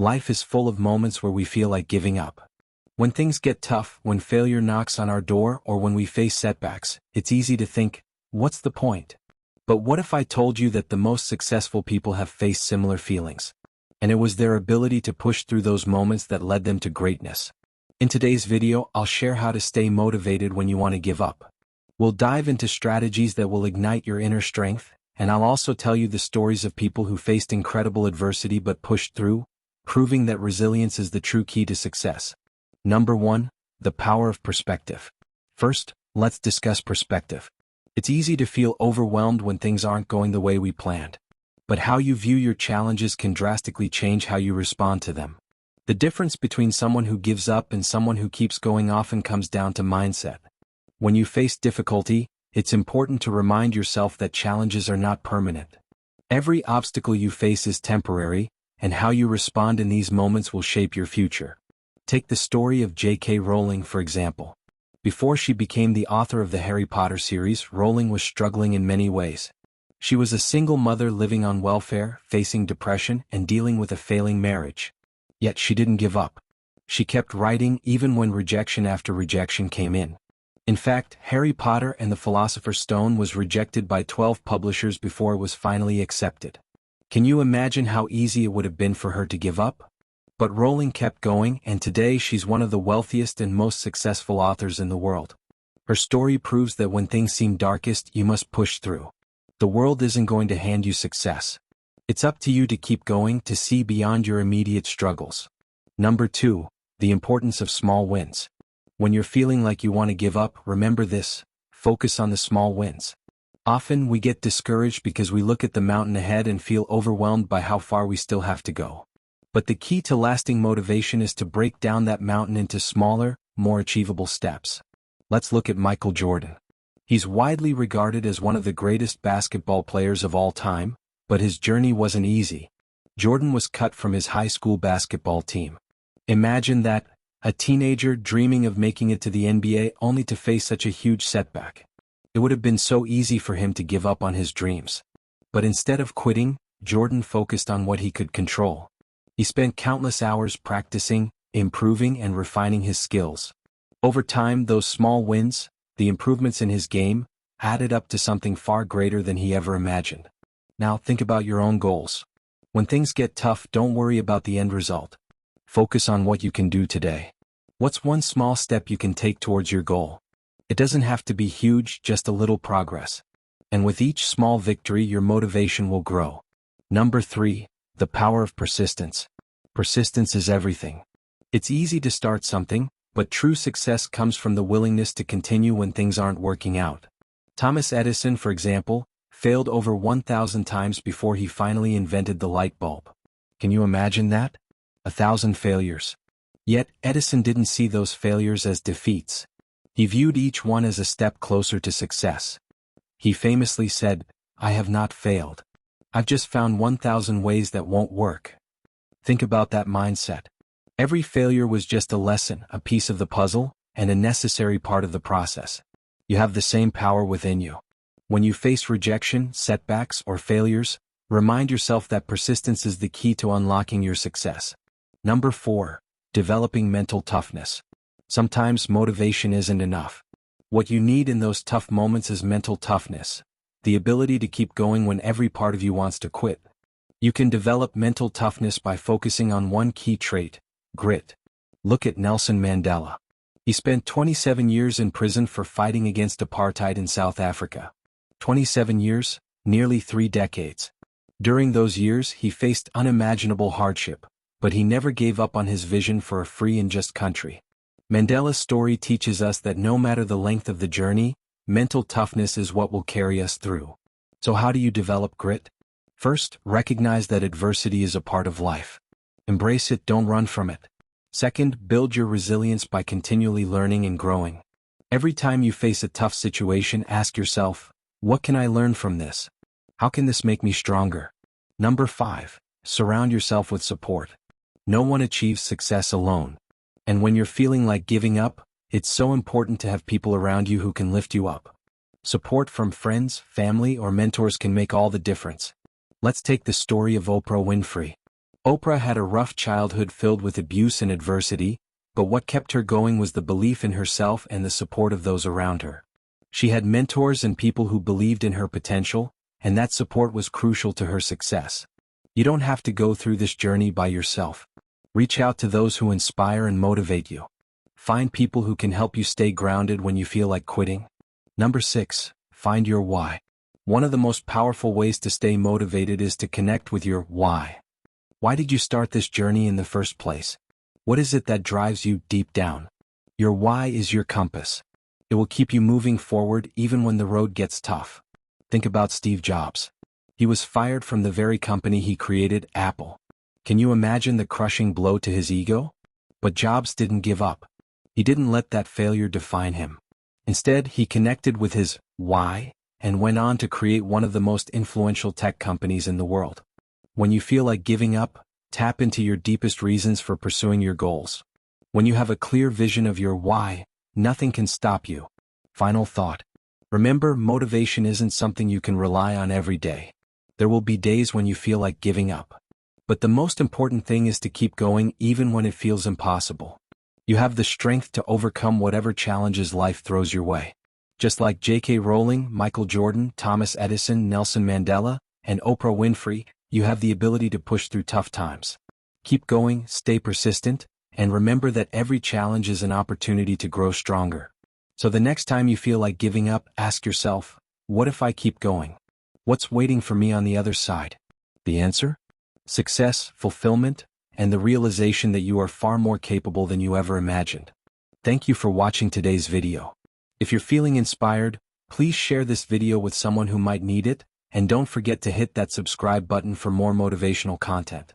Life is full of moments where we feel like giving up. When things get tough, when failure knocks on our door, or when we face setbacks, it's easy to think, what's the point? But what if I told you that the most successful people have faced similar feelings? And it was their ability to push through those moments that led them to greatness. In today's video, I'll share how to stay motivated when you want to give up. We'll dive into strategies that will ignite your inner strength, and I'll also tell you the stories of people who faced incredible adversity but pushed through, proving that resilience is the true key to success. Number 1, the power of perspective. First, let's discuss perspective. It's easy to feel overwhelmed when things aren't going the way we planned. But how you view your challenges can drastically change how you respond to them. The difference between someone who gives up and someone who keeps going often comes down to mindset. When you face difficulty, it's important to remind yourself that challenges are not permanent. Every obstacle you face is temporary, and how you respond in these moments will shape your future. Take the story of J.K. Rowling, for example. Before she became the author of the Harry Potter series, Rowling was struggling in many ways. She was a single mother living on welfare, facing depression, and dealing with a failing marriage. Yet she didn't give up. She kept writing even when rejection after rejection came in. In fact, Harry Potter and the Philosopher's Stone was rejected by 12 publishers before it was finally accepted. Can you imagine how easy it would have been for her to give up? But Rowling kept going, and today she's one of the wealthiest and most successful authors in the world. Her story proves that when things seem darkest, you must push through. The world isn't going to hand you success. It's up to you to keep going, to see beyond your immediate struggles. Number 2, the importance of small wins. When you're feeling like you want to give up, remember this: focus on the small wins. Often we get discouraged because we look at the mountain ahead and feel overwhelmed by how far we still have to go. But the key to lasting motivation is to break down that mountain into smaller, more achievable steps. Let's look at Michael Jordan. He's widely regarded as one of the greatest basketball players of all time, but his journey wasn't easy. Jordan was cut from his high school basketball team. Imagine that, a teenager dreaming of making it to the NBA only to face such a huge setback. It would have been so easy for him to give up on his dreams. But instead of quitting, Jordan focused on what he could control. He spent countless hours practicing, improving, and refining his skills. Over time, those small wins, the improvements in his game, added up to something far greater than he ever imagined. Now think about your own goals. When things get tough, don't worry about the end result. Focus on what you can do today. What's one small step you can take towards your goal? It doesn't have to be huge, just a little progress. And with each small victory, your motivation will grow. Number 3, the power of persistence. Persistence is everything. It's easy to start something, but true success comes from the willingness to continue when things aren't working out. Thomas Edison, for example, failed over 1,000 times before he finally invented the light bulb. Can you imagine that? 1,000 failures. Yet, Edison didn't see those failures as defeats. He viewed each one as a step closer to success. He famously said, "I have not failed. I've just found 1,000 ways that won't work." Think about that mindset. Every failure was just a lesson, a piece of the puzzle, and a necessary part of the process. You have the same power within you. When you face rejection, setbacks, or failures, remind yourself that persistence is the key to unlocking your success. Number 4, developing mental toughness. Sometimes motivation isn't enough. What you need in those tough moments is mental toughness, the ability to keep going when every part of you wants to quit. You can develop mental toughness by focusing on one key trait: grit. Look at Nelson Mandela. He spent 27 years in prison for fighting against apartheid in South Africa. 27 years, nearly 3 decades. During those years, he faced unimaginable hardship, but he never gave up on his vision for a free and just country. Mandela's story teaches us that no matter the length of the journey, mental toughness is what will carry us through. So how do you develop grit? First, recognize that adversity is a part of life. Embrace it, don't run from it. Second, build your resilience by continually learning and growing. Every time you face a tough situation, ask yourself, what can I learn from this? How can this make me stronger? Number 5, surround yourself with support. No one achieves success alone. And when you're feeling like giving up, it's so important to have people around you who can lift you up. Support from friends, family, or mentors can make all the difference. Let's take the story of Oprah Winfrey. Oprah had a rough childhood filled with abuse and adversity, but what kept her going was the belief in herself and the support of those around her. She had mentors and people who believed in her potential, and that support was crucial to her success. You don't have to go through this journey by yourself. Reach out to those who inspire and motivate you. Find people who can help you stay grounded when you feel like quitting. Number 6, find your why. One of the most powerful ways to stay motivated is to connect with your why. Why did you start this journey in the first place? What is it that drives you deep down? Your why is your compass. It will keep you moving forward even when the road gets tough. Think about Steve Jobs. He was fired from the very company he created, Apple. Can you imagine the crushing blow to his ego? But Jobs didn't give up. He didn't let that failure define him. Instead, he connected with his why and went on to create one of the most influential tech companies in the world. When you feel like giving up, tap into your deepest reasons for pursuing your goals. When you have a clear vision of your why, nothing can stop you. Final thought. Remember, motivation isn't something you can rely on every day. There will be days when you feel like giving up. But the most important thing is to keep going even when it feels impossible. You have the strength to overcome whatever challenges life throws your way. Just like J.K. Rowling, Michael Jordan, Thomas Edison, Nelson Mandela, and Oprah Winfrey, you have the ability to push through tough times. Keep going, stay persistent, and remember that every challenge is an opportunity to grow stronger. So the next time you feel like giving up, ask yourself, what if I keep going? What's waiting for me on the other side? The answer? Success, fulfillment, and the realization that you are far more capable than you ever imagined. Thank you for watching today's video. If you're feeling inspired, please share this video with someone who might need it, and don't forget to hit that subscribe button for more motivational content.